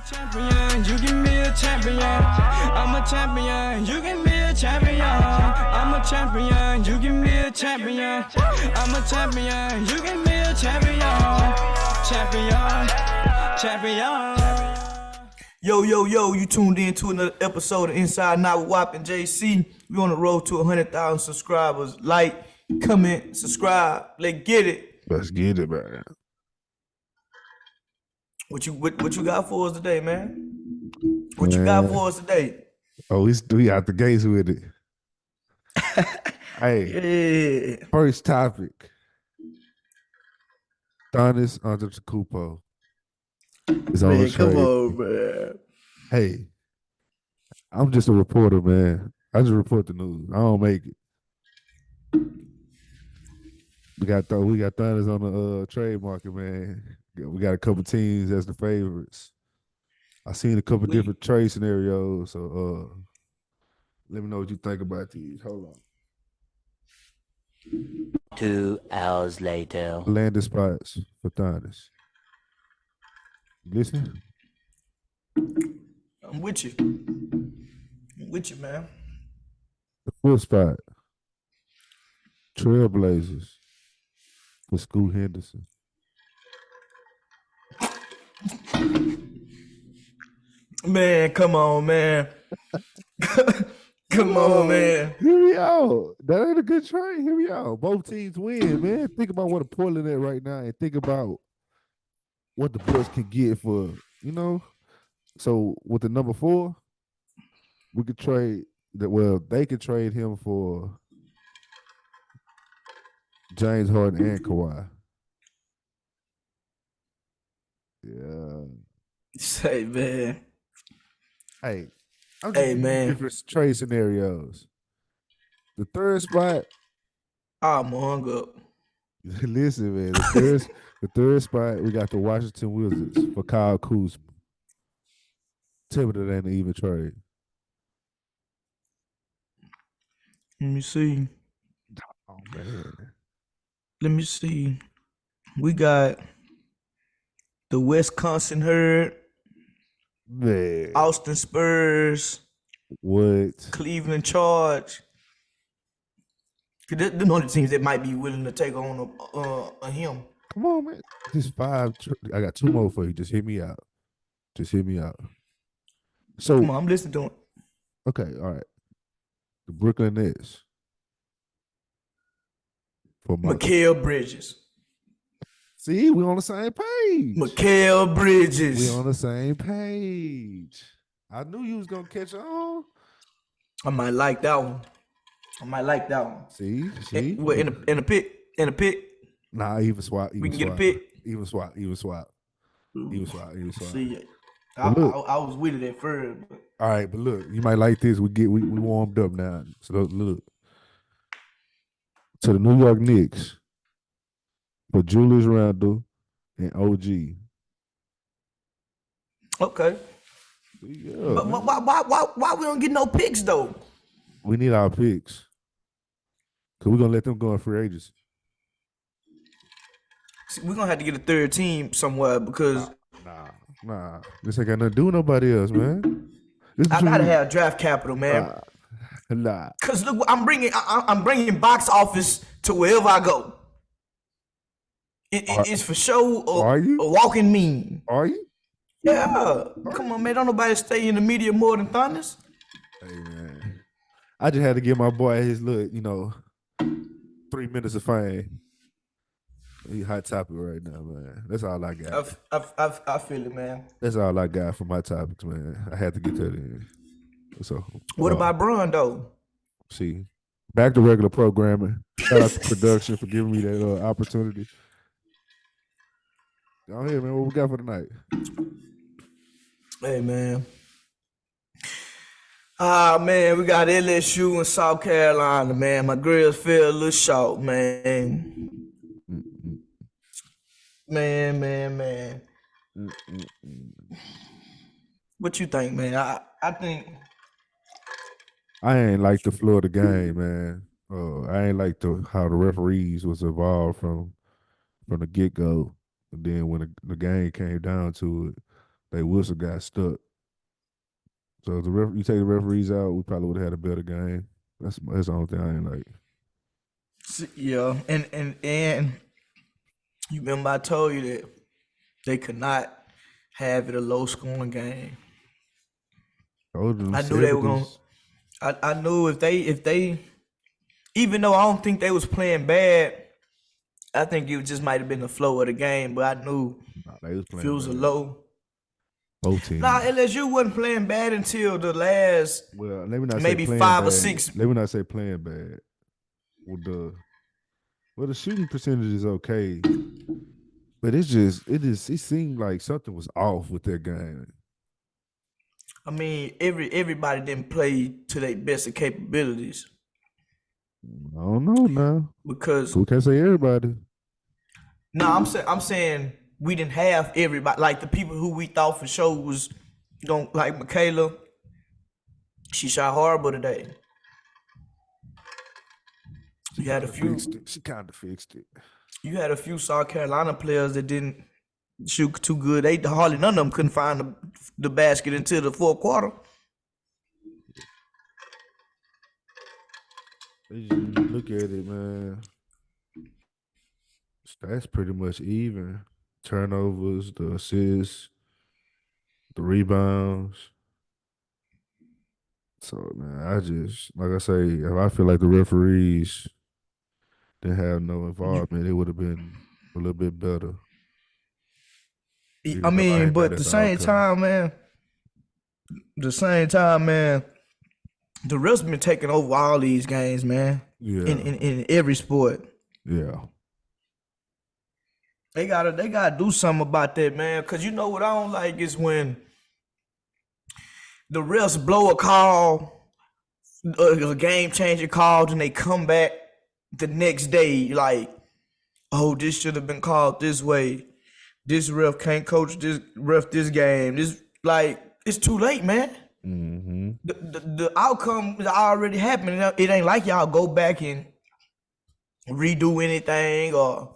champion, you can be a champion. I'm a champion, you can be a champion. I'm a champion, you can be a champion. I'm a champion, you can be a champion. Champion, champion. Yo, you tuned in to another episode of Inside Now with Wapp and JC. We on the road to 100,000 subscribers. Like, comment, subscribe. Let's get it. Let's get it, man. What you got for us today, man? What you got for us today? Oh, we out the gates with it. Hey, yeah. First topic. Giannis Antetokounmpo is on the trade. Come on, man. Hey, I'm just a reporter, man. I just report the news. I don't make it. We got Giannis on the trade market, man. We got a couple teams as the favorites. I seen a couple different trade scenarios, so let me know what you think about these. Hold on. 2 hours later. Landing spots for Giannis. Listen. I'm with you. Man. The fourth spot. Trailblazers for Scoot Henderson. Man, come on, man. Come on, man. Hear me out. That ain't a good trade. Hear me out. Both teams win, man. Think about what Portland at right now and think about what the Bucks can get for, So with the number 4, we could trade that. Well, they could trade him for James Harden and Kawhi. Yeah. Say, man. Hey, man. Different trade scenarios. The third spot. I'm hung up. Listen, man. The third spot, we got the Washington Wizards for Kyle Kuzma. Tell me that ain't an even trade. Let me see. Oh, man. Let me see. We got the Wisconsin Herd. Man. Austin Spurs. What? Cleveland Charge. They're the only teams that might be willing to take on him. Come on, man. Just 5. I got 2 more for you. Just hear me out. So come on, I'm listening to him. Okay, all right. The Brooklyn Nets. For Mikal Bridges. See, we on the same page. Mikal Bridges. We on the same page. I knew you was gonna catch on. I might like that one. See. In a pick. Nah, even swap. We can get a pick. Even swap. See, I was with it at first. But... All right, but look, you might like this. We warmed up now. So look. To the New York Knicks for Julius Randle and OG. Okay. Yeah. But why we don't get no picks though? We need our picks. Cause we're gonna let them go in free agency. See, we're gonna have to get a third team somewhere because Nah. This ain't got nothing to do with nobody else, man. I gotta have draft capital, man. Nah. Cause look, I'm bringing box office to wherever I go. It's for show a walking meme. Are you? Yeah. Come on, man. Don't nobody stay in the media more than Thunders. Hey, man. I just had to give my boy his little, 3 minutes of fame. He hot topic right now, man. That's all I got. I feel it, man. That's all I got for my topics, man. I had to get that in. So, what about Bron though? See, back to regular programming. Shout out to production for giving me that opportunity. Go ahead, man. What we got for tonight? Hey, man. Man, we got LSU and South Carolina, man. My grills fell a little short, man. Man. What you think, man? I think I ain't like the flow of the game, man. I ain't like how the referees was involved from the get-go. And then when the game came down to it, they whistle got stuck. So if you take the referees out, we probably would have had a better game. That's the only thing I ain't like. Yeah, and you remember I told you that they could not have it a low scoring game. Told them I knew they were gonna. 70s. I knew if they even though I don't think they was playing bad, I think it just might have been the flow of the game. But I knew Nah, they was if it playing was a bad. low. Both Nah, teams. LSU wasn't playing bad until the last Well, let me not say maybe playing 5 or 6. bad. Let me not say playing bad. With the shooting percentage is okay, but it seemed like something was off with that game. I mean, everybody didn't play to their best of capabilities I don't know now. because We can't say everybody. no, I'm saying we didn't have everybody like the people who we thought for sure was going like Michaela. She shot horrible today. She You had kind a of fixed few. it. She kind of fixed it. You had a few South Carolina players that didn't shoot too good. They hardly none of them couldn't find the basket until the fourth quarter. You look at it, man. Stats pretty much even. Turnovers, the assists, the rebounds. So man, I just like I say, if I feel like the referees didn't have no You, involvement, it would have been a little bit better. I Even though I mean, ain't mad but at the outcome. the same time, man, the refs been taking over all these games, man. In Yeah, in, in every sport. yeah. They gotta do something about that, man. Cause you know what I don't like is when the refs blow a call, a game changing call, and they come back the next day like, oh, this should have been called this way. This ref can't coach this game. This like it's too late, man. Mm-hmm. The outcome is already happened. It ain't like y'all go back and redo anything or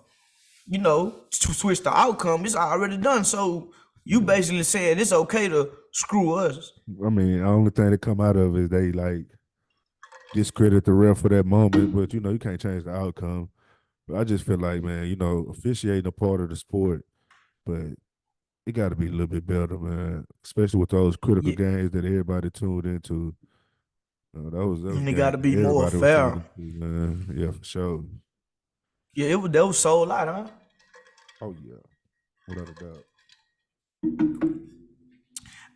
to switch the outcome. It's already done. So you Yeah. basically saying it's okay to screw us. I mean, the only thing that come out of it is they like discredit the ref for that moment, but you can't change the outcome. But I just feel like, man, officiating a part of the sport, but it got to be a little bit better, man. Especially with those critical Yeah, games that everybody tuned into. Those and it got games to that be more everybody was fair. tuned into, man. Yeah, for sure. Yeah, that was sold out, huh? Oh yeah, without a doubt.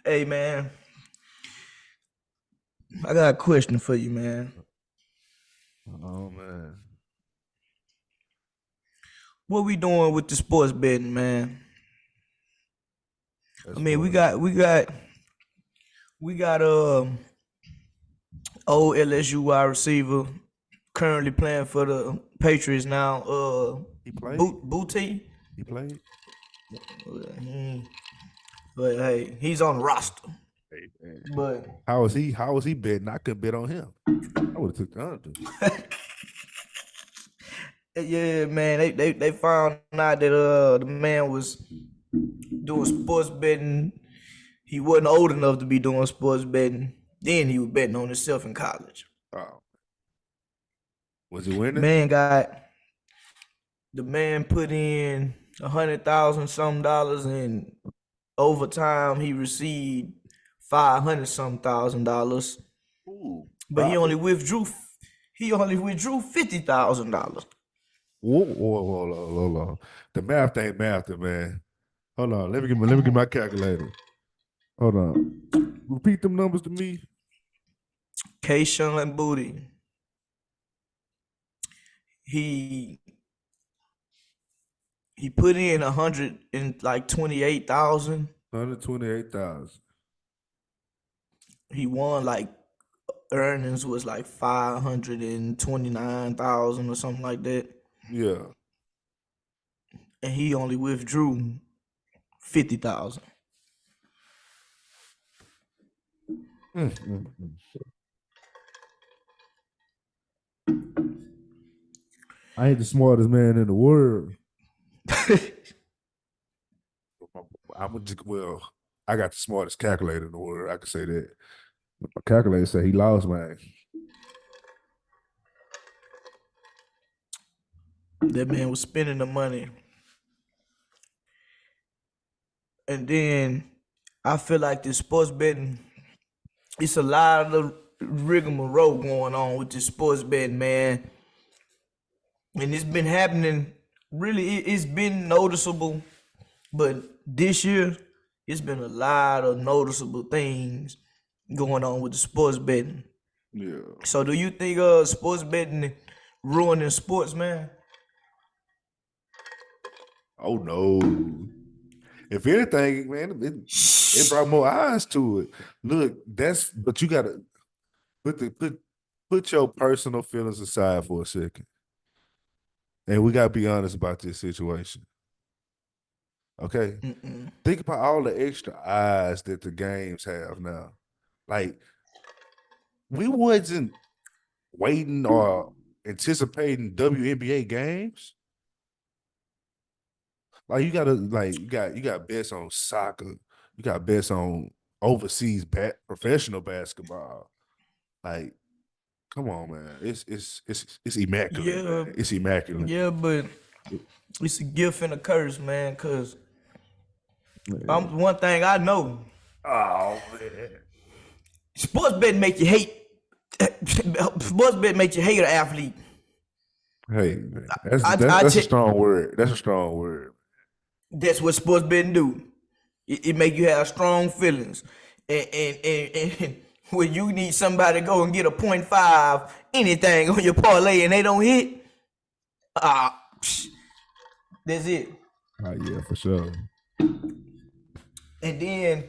Hey man, I got a question for you, man. Oh man, What we doing with the sports betting, man? I as mean, we far got we got we got old LSU wide receiver currently playing for the Patriots now. he played, Booty. he played. But hey, he's on the roster. Hey, man. But How was he? How was he betting? I couldn't bet on him. I would have took the under. yeah, man, they found out that the man was doing sports betting. He wasn't old enough to be doing sports betting. Then he was betting on himself in college. Oh, was he winning? Man got the man put in 100,000 some dollars, and over time he received 500 some $1,000. Ooh, But he only profit. withdrew $50,000. Whoa, whoa, whoa, hold on. The math ain't mathing, man. Hold on. Let me get my calculator. Hold on. Repeat them numbers to me. Kayshawn Booty. He he put in 128,000. 128,000. He won like earnings was like 529,000 or something like that. Yeah. And he only withdrew 50,000. Mm. I ain't the smartest man in the world. I'm just, well, I got the smartest calculator in the world. I can say that. My calculator said he lost, man. That man was spending the money. And then I feel like this sports betting, it's a lot of rigmarole going on with this sports betting, man. And it's been happening, really, it's been noticeable. But this year, it's been a lot of noticeable things going on with the sports betting. Yeah. So do you think sports betting ruining sports, man? Oh no. If anything, man, it brought more eyes to it. Look, but you gotta put your personal feelings aside for a second. And we gotta be honest about this situation. Okay. Think about all the extra eyes that the games have now. Like, we wasn't waiting or anticipating WNBA games. Like, you got bets on soccer, you got bets on overseas professional basketball. Like, come on, man. It's immaculate, Yeah, man. It's immaculate. yeah, but it's a gift and a curse, man. Cause one thing I know, Oh man. sports betting make you hate. Sports betting make you hate an athlete. Hey, man. I That's a te- strong word. That's a strong word. That's what sports betting do. It make you have strong feelings, and when you need somebody to go and get a 0.5 anything on your parlay and they don't hit, that's it. Oh yeah, for sure. And then,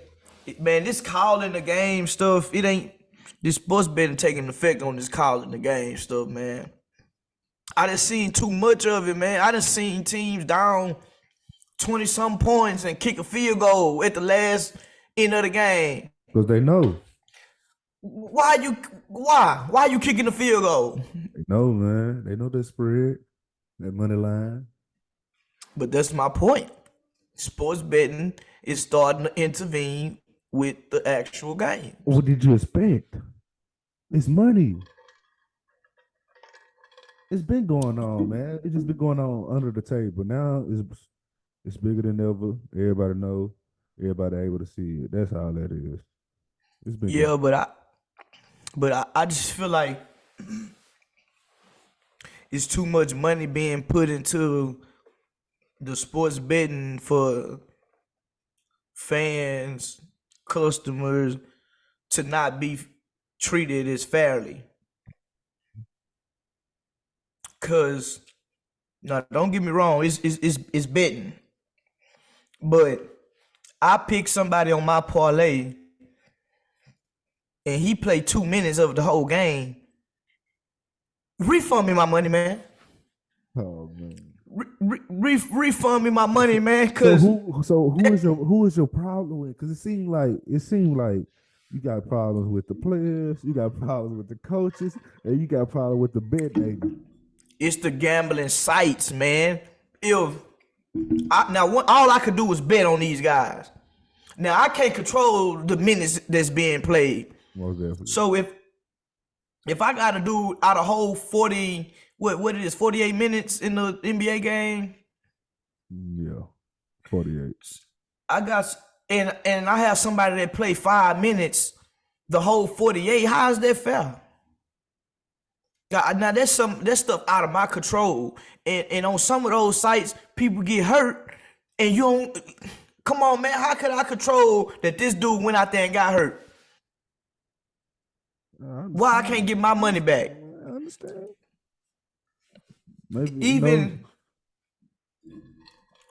man, this calling the game stuff, it ain't, this sports betting taking effect on this calling the game stuff, man. I done seen too much of it, man. I done seen teams down 20-some points and kick a field goal at the last end of the game. Because they know. Why you kicking the field goal? They know, man. They know that spread, that money line. But that's my point. Sports betting is starting to intervene with the actual game. What did you expect? It's money. It's been going on, man. It's just been going on under the table. Now it's bigger than ever. Everybody know. Everybody able to see it. That's all that is. It's been Yeah, but I just feel like it's too much money being put into the sports betting for fans, customers to not be treated as fairly. Cause now don't get me wrong, it's betting. But I pick somebody on my parlay and he played 2 minutes of the whole game. Refund me my money, man. Oh man. Refund me my money, man. Cause who is your problem with? Because it seemed like you got problems with the players, you got problems with the coaches, and you got problems with the bet agent. It's the gambling sites, man. All I could do is bet on these guys. Now I can't control the minutes that's being played. Most definitely. So if I gotta do out a whole 40, what it is, 48 minutes in the NBA game? Yeah, 48. I got and I have somebody that play 5 minutes, the whole 48. How is that fair? Now that's stuff out of my control. And on some of those sites, people get hurt, and you don't. Come on, man. How could I control that this dude went out there and got hurt? Why I can't get my money back? I understand. Maybe Even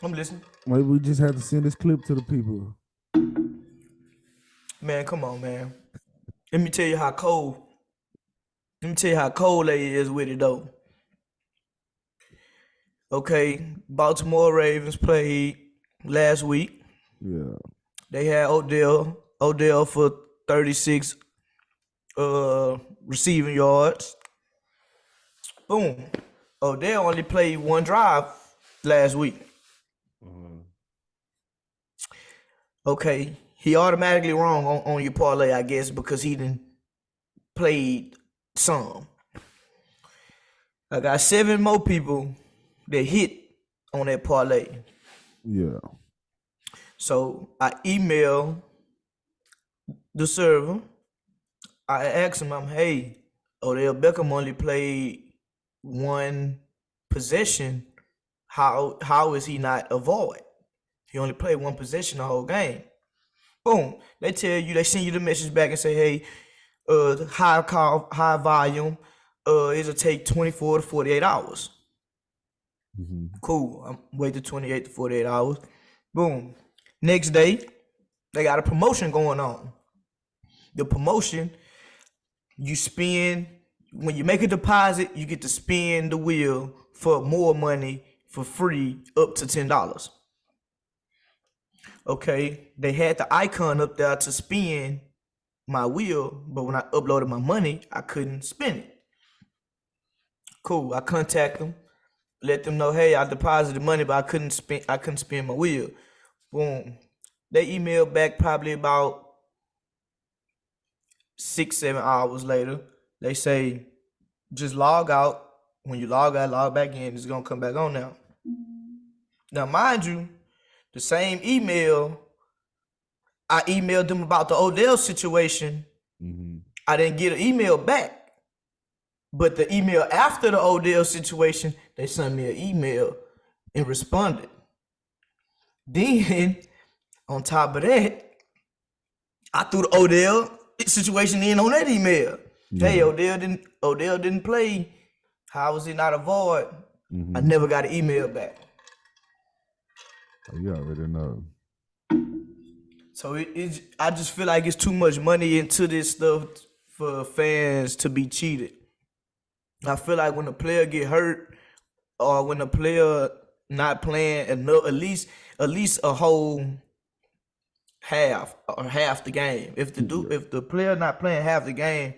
I'm listening. Maybe we just have to send this clip to the people. Man, come on, man. Let me tell you how cold they is with it though. Okay, Baltimore Ravens played last week. Yeah. They had Odell for 36 receiving yards. Boom. Odell only played one drive last week. Okay, he automatically wrong on your parlay, I guess, because he didn't played some. I got 7 more people that hit on that parlay. Yeah. So I email the server. I asked him, hey, Odell Beckham only played 1 possession. How is he not a void? He only played 1 possession the whole game. Boom. They send you the message back and say, hey, high volume, it'll take 24 to 48 hours. Mm-hmm. Cool. I'm waiting 28 to 48 hours. Boom. Next day, they got a promotion going on. The promotion, you spin, when you make a deposit, you get to spin the wheel for more money for free up to $10. Okay, they had the icon up there to spin my wheel, but when I uploaded my money, I couldn't spin it. Cool. I contact them, let them know, hey, I deposited money, but I couldn't spin my wheel. Boom. They emailed back probably about 6-7 hours later. They say, just log out. When you log out, log back in. It's gonna come back on now. Now, mind you, the same email, I emailed them about the Odell situation. Mm-hmm. I didn't get an email back. But the email after the Odell situation, they sent me an email and responded. Then, on top of that, I threw the Odell situation in on that email. Yeah. Hey, Odell didn't play. How was he not a void? Mm-hmm. I never got an email back. Oh, you already know. So I just feel like it's too much money into this stuff for fans to be cheated. I feel like when a player get hurt or when a player not playing enough, at least a whole half or half the game. If the player not playing half the game,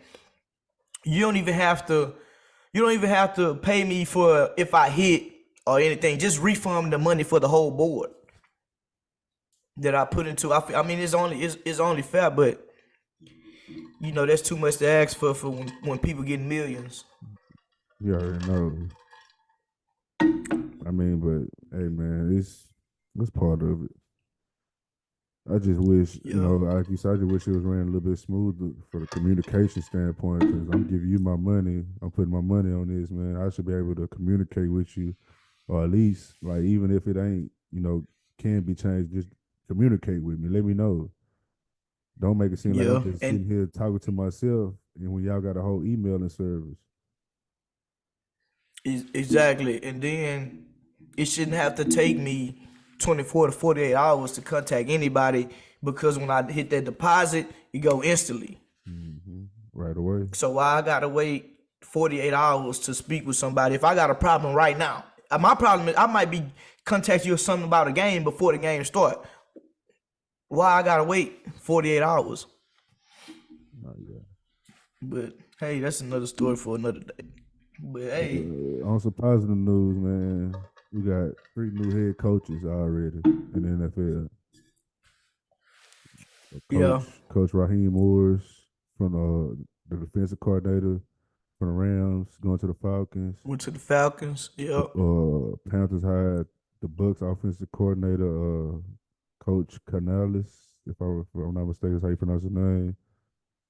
you don't even have to pay me for if I hit or anything. Just refund the money for the whole board that I put into. I mean, it's only fair, but you know that's too much to ask for when people get millions. You already know. I mean, but hey, man, it's part of it. I just wish, you know, like you said, I just wish it was ran a little bit smoother for the communication standpoint. Because I'm giving you my money, I'm putting my money on this, man. I should be able to communicate with you, or at least, like, even if it ain't, you know, can be changed, just communicate with me. Let me know. Don't make it seem like I'm just sitting here talking to myself, and when y'all got a whole emailing service. Exactly, and then it shouldn't have to take me 24 to 48 hours to contact anybody, because when I hit that deposit, it go instantly. Mm-hmm. Right away. So why I gotta wait 48 hours to speak with somebody? If I got a problem right now, my problem is I might be contacting you or something about a game before the game start. Why I gotta wait 48 hours? Yeah. But hey, that's another story for another day. But hey, on some positive news, man, we got 3 new head coaches already in the NFL. Coach Raheem Morris from the defensive coordinator from the Rams going to the Falcons. Went to the Falcons. Yeah. Panthers hired the Bucs offensive coordinator, Coach Canales, if I'm not mistaken, is how you pronounce his name.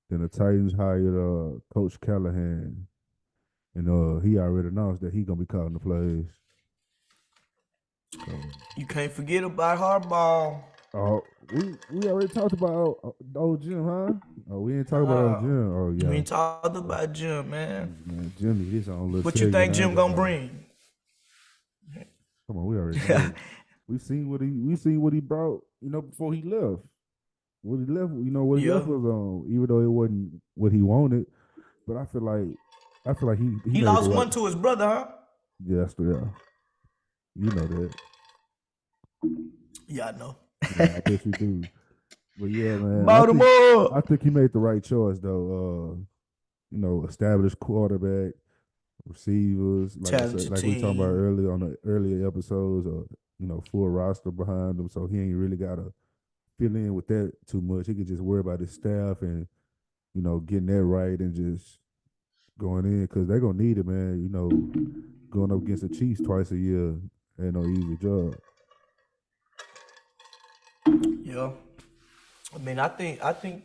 Then the Titans hired Coach Callahan, and he already announced that he's gonna be calling the plays. So, you can't forget about Harbaugh. Oh, we already talked about old Jim, huh? Oh, we ain't talking about old Jim. Oh, yeah. We ain't talked about Jim, man. Jim need his own little. What you think Jim gonna bring? Come on, we already know. we seen what he brought. You know, before he left. What he left, you know, what he left was on. Even though it wasn't what he wanted, but I feel like he lost one to his brother, huh? Yes, yeah. You know that. Yeah, I know. Yeah, I bet you do. But yeah, man. Baltimore. I think he made the right choice, though. You know, established quarterback, receivers, like we talked about earlier on the earlier episodes, you know, full roster behind him, so he ain't really gotta fill in with that too much. He could just worry about his staff and getting that right and just going in because they're gonna need it, man. Going up against the Chiefs twice a year ain't no easy job. Yeah. I mean, I think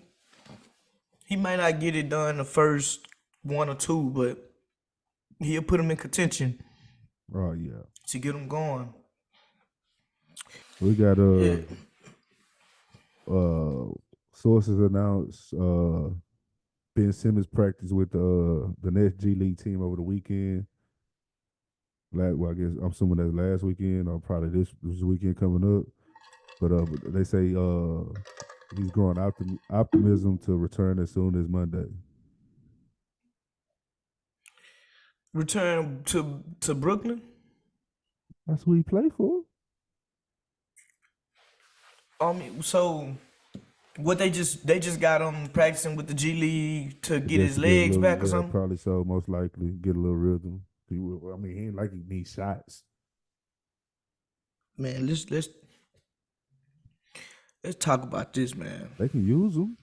he might not get it done the first one or two, but he'll put him in contention Oh yeah, to get him going. we got Yeah. uh sources announced Ben Simmons practiced with the next G League team over the weekend. Well, I guess I'm assuming that's last weekend or probably this weekend coming up. But they say he's growing optimism to return as soon as Monday. Return to Brooklyn. That's who he played for. So what they just got him practicing with the G League to get Just his to get a legs little, back or yeah, something. probably so. Most likely, get a little rhythm. I mean, he ain't like he needs shots. Man, let's talk about this, man. They can use him.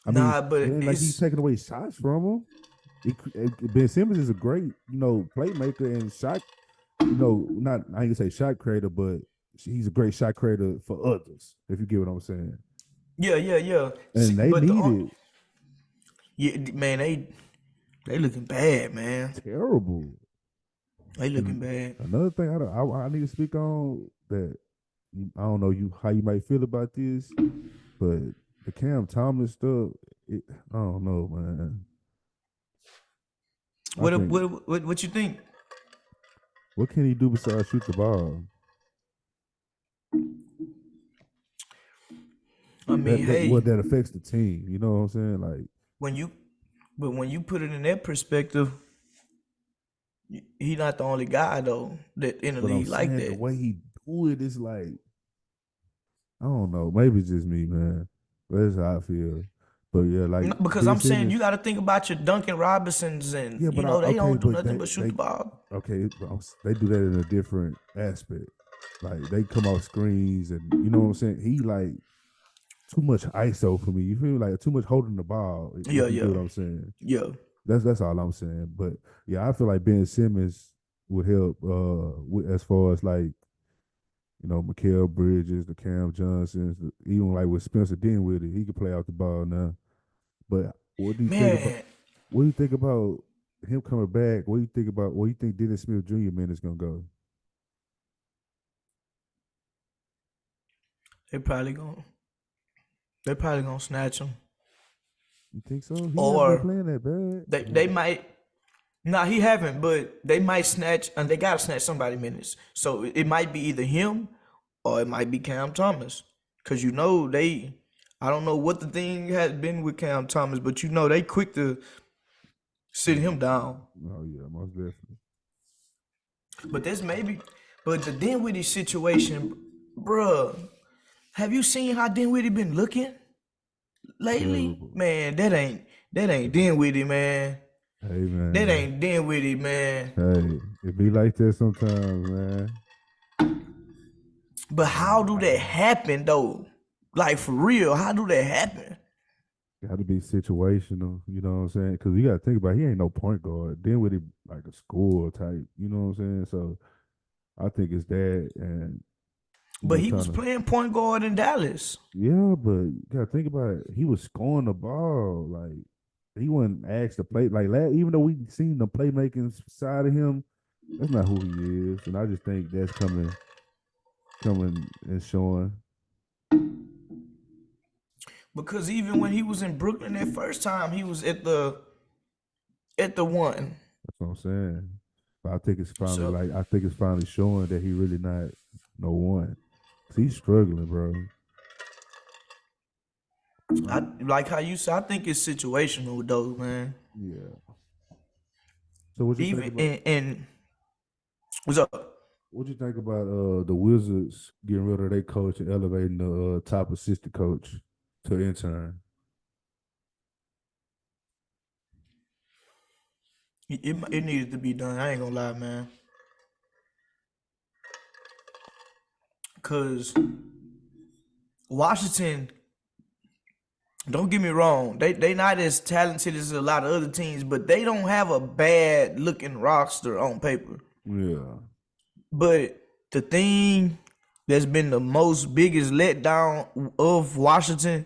I mean, Nah, it but ain't like he's it's taking away shots from him. Ben Simmons is a great, playmaker and shot. Not I ain't gonna say shot creator, but he's a great shot creator for others. If you get what I'm saying. yeah. And they But need it yeah, man, they looking bad, man. terrible. They looking And bad. another thing I need to speak on that I don't know how you might feel about this, but the Cam Thomas stuff, I don't know, man. I What think what what what you think? what can he do besides shoot the ball? I mean, hey, That affects the team. You know what I'm saying? Like, when you when you put it in that perspective, he not the only guy though that in the but I'm league like saying the that. way he do it is like, I don't know. Maybe it's just me, man. But that's how I feel. But yeah, like Because Ben I'm saying you Simmons. got to think about your Duncan Robinsons, and Yeah, they okay, don't do but nothing but shoot the ball. okay, but they do that in a different aspect. Like they come off screens, and you know what I'm saying. He like too much ISO for me. You feel like too much holding the ball. Yeah, If you get yeah, what I'm saying, yeah. that's all I'm saying. But yeah, I feel like Ben Simmons would help as far as like Mikal Bridges, the Cam Johnsons, even like with Spencer Dinwiddie, he could play out the ball now. But what do you think about? Man, What do you think about him coming back? What do you think about? Where you think Dennis Smith Jr. man is gonna go? they probably gonna they probably gonna snatch him, You think so? He haven't been or playing that bad. they might. Nah, he haven't, but they might snatch, and they gotta snatch somebody minutes. So it might be either him or it might be Cam Thomas, cause I don't know what the thing has been with Cam Thomas, but they quick to sit him down. Oh yeah, most definitely. But but the Dinwiddie situation, bruh, have you seen how Dinwiddie been looking lately? Terrible. Man, that ain't Dinwiddie, man. Hey That man. ain't Dinwiddie, man. Hey, it be like that sometimes, man. But how do that happen though? Like for real, how do that happen? Got to be situational. You know what I'm saying? Because you got to think about he ain't no point guard. Then with it like a score type. You know what I'm saying? So I think it's that, and But he was trying to. playing point guard in Dallas. Yeah, but you got to think about it. He was scoring the ball. Like he wasn't asked to play. Like even though we seen the playmaking side of him, that's not who he is. And I just think that's coming and showing. Because even when he was in Brooklyn that first time, he was at the one. That's what I'm saying. But I think So it's finally showing that he really not no one. 'Cause he's struggling, bro. I like how you said. I think it's situational though, man. Yeah. So what you think Even about and what's up? what you think about the Wizards getting rid of their coach and elevating the top assistant coach to intern? It needed to be done. I ain't gonna lie, man. Cause Washington, don't get me wrong, they not as talented as a lot of other teams, but they don't have a bad looking roster on paper. Yeah. But the thing that's been the most biggest letdown of Washington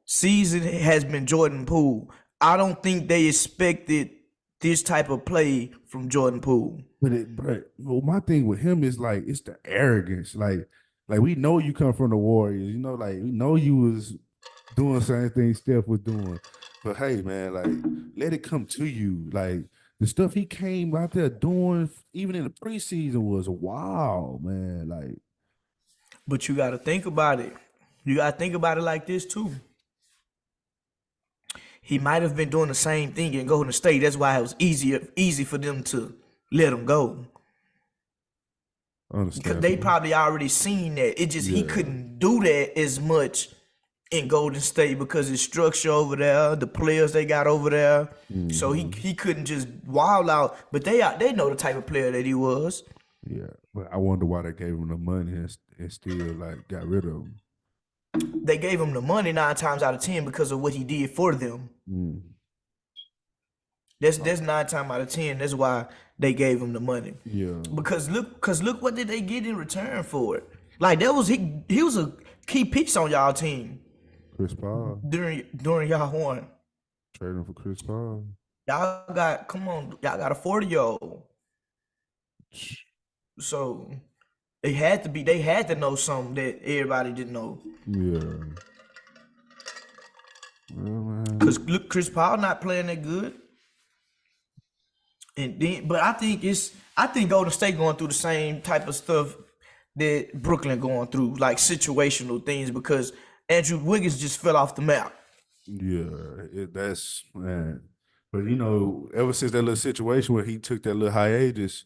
season has been Jordan Poole. I don't think they expected this type of play from Jordan Poole. But well, my thing with him is like it's the arrogance. Like we know you come from the Warriors. You know, like we know you was doing the same thing Steph was doing. But hey, man, like let it come to you. Like the stuff he came out there doing, even in the preseason, was wild, man. Like But you got to think about it. You got to think about it like this too. He might have been doing the same thing in Golden State. That's why it was easy for them to let him go. Because they probably already seen that. It just he couldn't do that as much in Golden State because his structure over there, the players they got over there. So he couldn't just wild out. But they know the type of player that he was. Yeah, but I wonder why they gave him the money and still like got rid of him. They gave him the money 9 times out of 10 because of what he did for them. That's 9 times out of 10. That's why they gave him the money. Yeah. Because look what did they get in return for it? Like that was he was a key piece on y'all team Chris Paul. during y'all run. Trading for Chris Paul. Y'all got a 40-year-old. So they had to know something that everybody didn't know. Yeah. Because look, Chris Paul not playing that good. And then, but I think Golden State going through the same type of stuff that Brooklyn going through, like situational things, because Andrew Wiggins just fell off the map. Yeah, that's man. But you know, ever since that little situation where he took that little hiatus,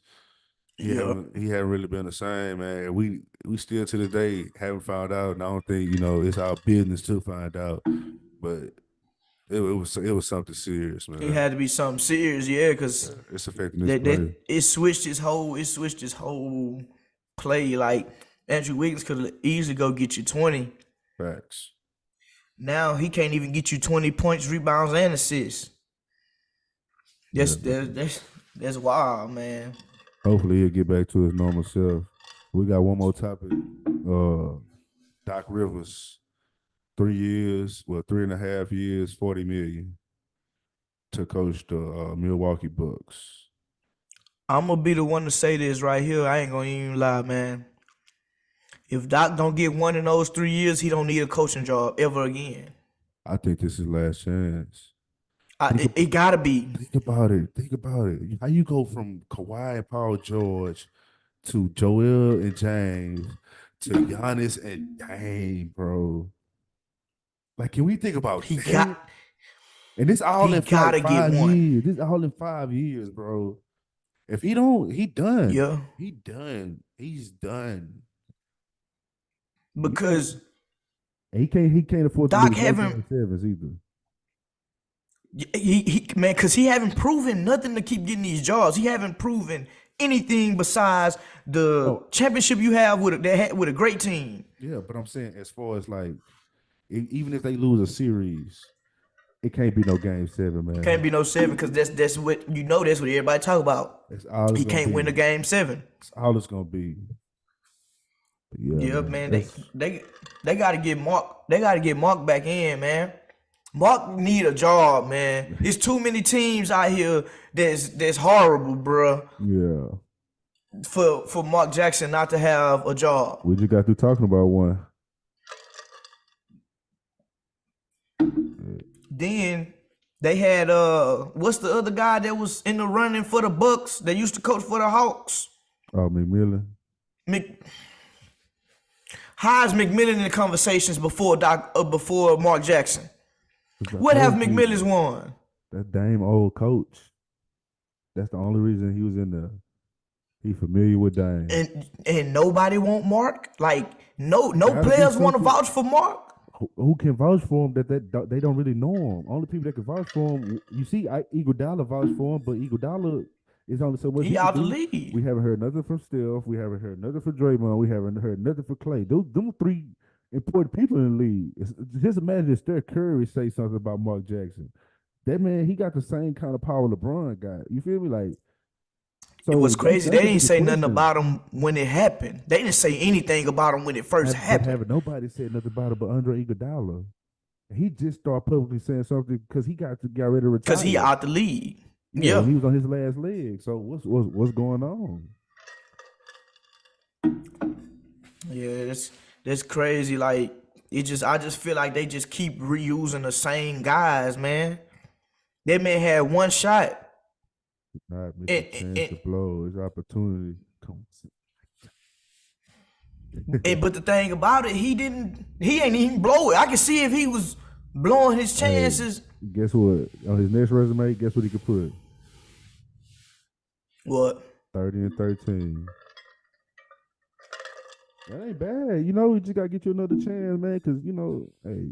he hadn't really been the same, man. We still to this day haven't found out, and I don't think it's our business to find out. But it was something serious, man. It had to be something serious, because it's affecting his play. It switched his whole play. Like Andrew Wiggins could easily go get you 20. Facts. Now he can't even get you 20 points, rebounds, and assists. That's wild, man. Hopefully he'll get back to his normal self. We got one more topic. Doc Rivers, 3 years, 3.5 years, $40 million to coach the Milwaukee Bucks. I'm gonna be the one to say this right here. I ain't gonna even lie, man. If Doc don't get one in those 3 years, he don't need a coaching job ever again. I think this is his last chance. It gotta be. Think about it. How you go from Kawhi and Paul George to Joel and James to Giannis and Dame, bro? Like, can we think about that? And this all in 5 years. This all in 5 years, bro. If he don't, he done. Yeah. He done. He's done. Because he can't afford to Doc lose haven't sevens either. Because he haven't proven nothing to keep getting these jobs. He haven't proven anything besides the championship you have with a great team. Yeah, but I'm saying as far as like, even if they lose a series, it can't be no game 7, man. Can't be no 7 because that's what that's what everybody talk about. That's all he can't win a game 7. That's all it's gonna be. But yeah, man. They gotta get Mark. They gotta get Mark back in, man. Mark need a job, man. There's too many teams out here that's horrible, bro. Yeah. For Mark Jackson not to have a job. We just got through talking about one. Then they had what's the other guy that was in the running for the Bucks that used to coach for the Hawks? Oh, McMillan. How's McMillan in the conversations before Mark Jackson? What have McMillan's won? That Dame old coach. That's the only reason he was in there. He familiar with Dame. And nobody want Mark? Like no players want to vouch for Mark? Who can vouch for him that they don't really know him? Only people that can vouch for him. You see, Iguodala vouch for him, but Iguodala is only so much. He out the league. We haven't heard nothing from Steph. We haven't heard nothing from Draymond. We haven't heard nothing from Clay. Them 3 important people in the league. Just imagine if Steph Curry say something about Mark Jackson. That man, he got the same kind of power LeBron got. You feel me? Like, so It was crazy. They that's a didn't good say nothing question. about him when it happened. They didn't say anything about him when it first But happened. haven't nobody said nothing about it but Andre Iguodala. He just started publicly saying something because he got ready to retire. Because he out the league. Yeah. He was on his last leg. So what's going on? Yeah, that's crazy. Like I just feel like they just keep reusing the same guys, man. That man had one shot. Not miss a chance to blow his opportunity. But the thing about it, he ain't even blow it. I can see if he was blowing his chances. Hey, guess what? On his next resume, guess what he could put? What? 30 and 13. That ain't bad. You know, you just gotta get you another chance, man. Cause hey,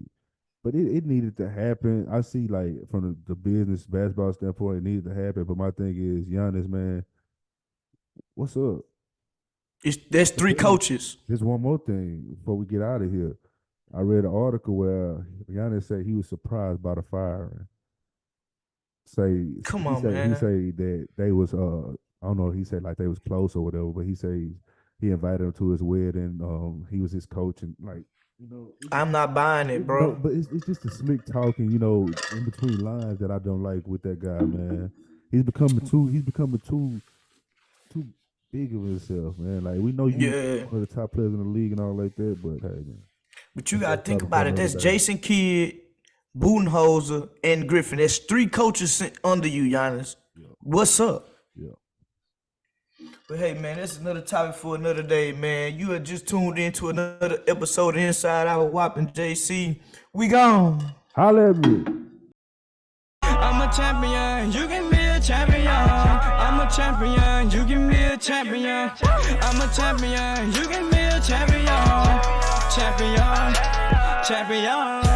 but it needed to happen. I see, like, from the business basketball standpoint, it needed to happen. But my thing is, Giannis, man, what's up? There's 3 coaches. There's one more thing before we get out of here. I read an article where Giannis said he was surprised by the firing. Come on, man. He said that they was I don't know if he said like they was close or whatever, but he said he invited him to his wedding. He was his coach and like, I'm not buying it, bro. But it's just the slick talking, in between lines that I don't like with that guy, man. He's becoming too big of himself, man. Like, we know you one of the top players in the league and all like that, but hey, man. But you gotta think about it. That's Jason Kidd, Budenholzer, and Griffin. There's 3 coaches under you, Giannis. Yeah. What's up? Yeah. But hey, man, that's another topic for another day, man. You had just tuned into another episode of Inside Out with Wapp and JC. We gone. Holla at me. I'm a champion, you can be a champion. I'm a champion, you can be a champion. I'm a champion, you can be a champion. Champion, champion.